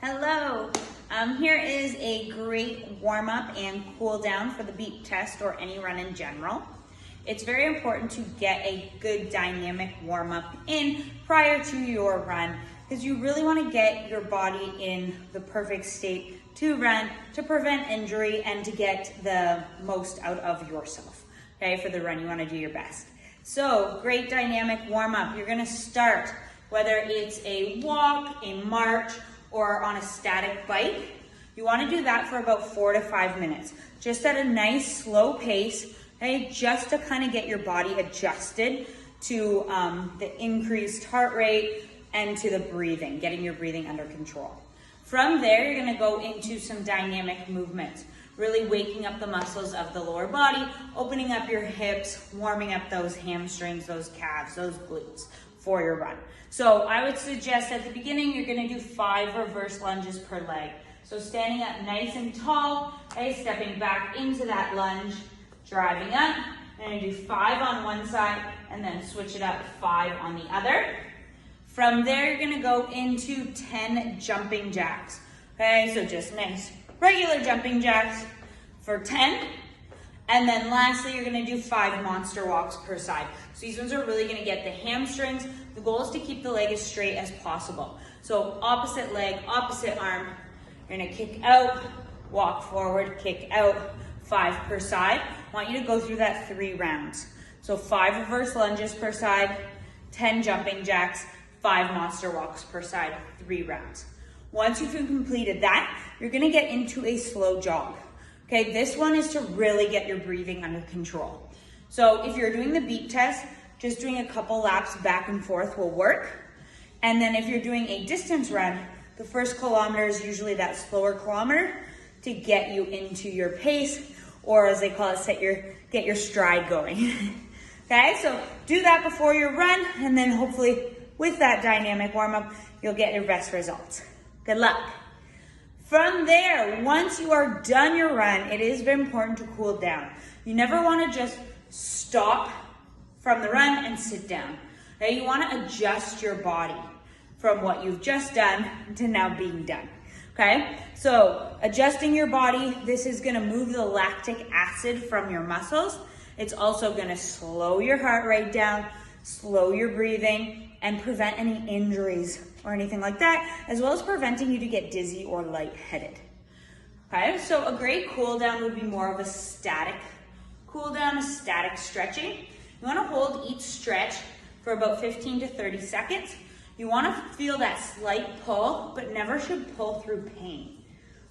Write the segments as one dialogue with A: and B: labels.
A: Hello. Here is a great warm-up and cool down for the beep test or any run in general. It's very important to get a good dynamic warm-up in prior to your run because you really want to get your body in the perfect state to run, to prevent injury and to get the most out of yourself. Okay, for the run, you want to do your best. So, great dynamic warm-up. You're going to start, whether it's a walk, a march, or on a static bike. You want to do that for about 4 to 5 minutes, just at a nice slow pace, okay, just to kind of get your body adjusted to the increased heart rate and to the breathing, getting your breathing under control. From there, you're going to go into some dynamic movements, really waking up the muscles of the lower body, opening up your hips, warming up those hamstrings, those calves, those glutes for your run. So I would suggest at the beginning, you're gonna do 5 reverse lunges per leg. So standing up nice and tall, okay, stepping back into that lunge, driving up, and do 5 on one side, and then switch it up 5 on the other. From there, you're gonna go into 10 jumping jacks. Okay, so just nice regular jumping jacks for 10. And then lastly, you're gonna do 5 monster walks per side. So these ones are really gonna get the hamstrings. The goal is to keep the leg as straight as possible. So opposite leg, opposite arm. You're gonna kick out, walk forward, kick out, 5 per side. I want you to go through that 3 rounds. So 5 reverse lunges per side, 10 jumping jacks, 5 monster walks per side, 3 rounds. Once you've completed that, you're gonna get into a slow jog. Okay, this one is to really get your breathing under control. So if you're doing the beep test, just doing a couple laps back and forth will work. And then if you're doing a distance run, the first kilometer is usually that slower kilometer to get you into your pace, or as they call it, get your stride going. Okay, so do that before your run, and then hopefully with that dynamic warm-up, you'll get your best results. Good luck. From there, once you are done your run, it is very important to cool down. You never want to just stop from the run and sit down. Okay? You want to adjust your body from what you've just done to now being done. Okay? So adjusting your body, this is going to move the lactic acid from your muscles. It's also going to slow your heart rate down, slow your breathing, and prevent any injuries or anything like that, as well as preventing you to get dizzy or lightheaded. Okay, so a great cool down would be more of a static cool down, a static stretching. You want to hold each stretch for about 15 to 30 seconds. You want to feel that slight pull, but never should pull through pain.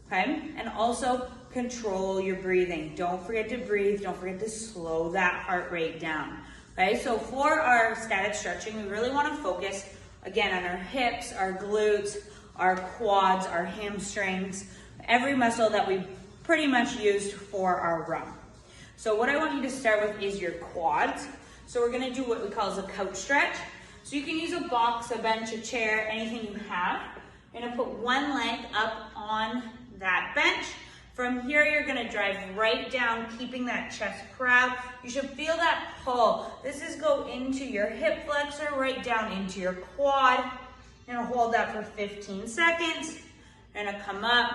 A: Okay, and also control your breathing. Don't forget to breathe. Don't forget to slow that heart rate down. Okay, so for our static stretching, we really want to focus again on our hips, our glutes, our quads, our hamstrings, every muscle that we pretty much used for our run. So what I want you to start with is your quads. So we're going to do what we call as a couch stretch. So you can use a box, a bench, a chair, anything you have. You're going to put one leg up on that bench. From here, you're gonna drive right down, keeping that chest proud. You should feel that pull. This is go into your hip flexor, right down into your quad. You're gonna hold that for 15 seconds. You're gonna come up.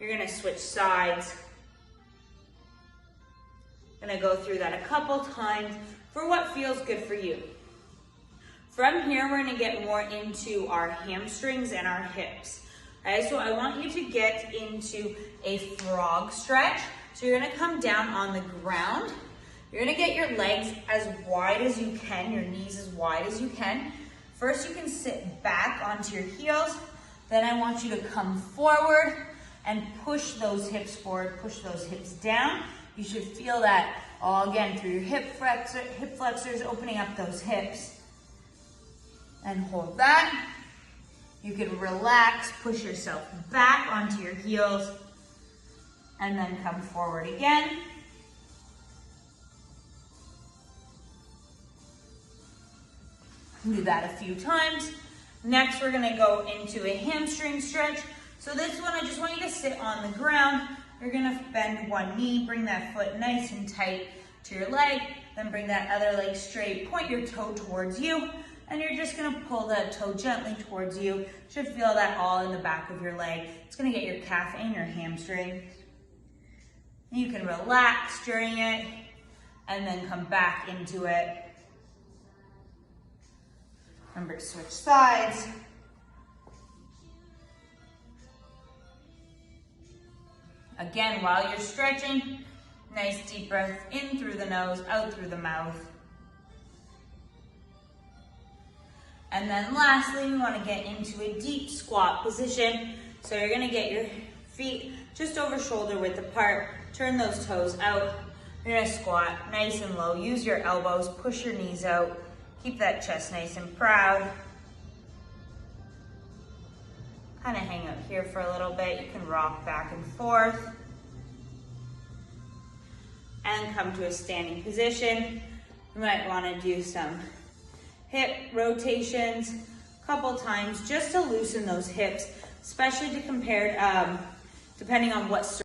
A: You're gonna switch sides. Gonna go through that a couple times for what feels good for you. From here, we're gonna get more into our hamstrings and our hips. Okay, so I want you to get into a frog stretch. So you're gonna come down on the ground. You're gonna get your legs as wide as you can, your knees as wide as you can. First, you can sit back onto your heels. Then I want you to come forward and push those hips forward, push those hips down. You should feel that all again through your hip flexors, opening up those hips. And hold that. You can relax, push yourself back onto your heels, and then come forward again. Do that a few times. Next, we're gonna go into a hamstring stretch. So this one, I just want you to sit on the ground. You're gonna bend one knee, bring that foot nice and tight to your leg, then bring that other leg straight, point your toe towards you. and you're just gonna pull that toe gently towards you. You should feel that all in the back of your leg. It's gonna get your calf and your hamstring. You can relax during it and then come back into it. Remember to switch sides. Again, while you're stretching, nice deep breath in through the nose, out through the mouth. And then lastly, we want to get into a deep squat position. So you're going to get your feet just over shoulder width apart, turn those toes out. You're going to squat nice and low. Use your elbows, push your knees out. Keep that chest nice and proud. Kind of hang out here for a little bit. You can rock back and forth. And come to a standing position. You might want to do some hip rotations a couple times just to loosen those hips, especially to compare, depending on what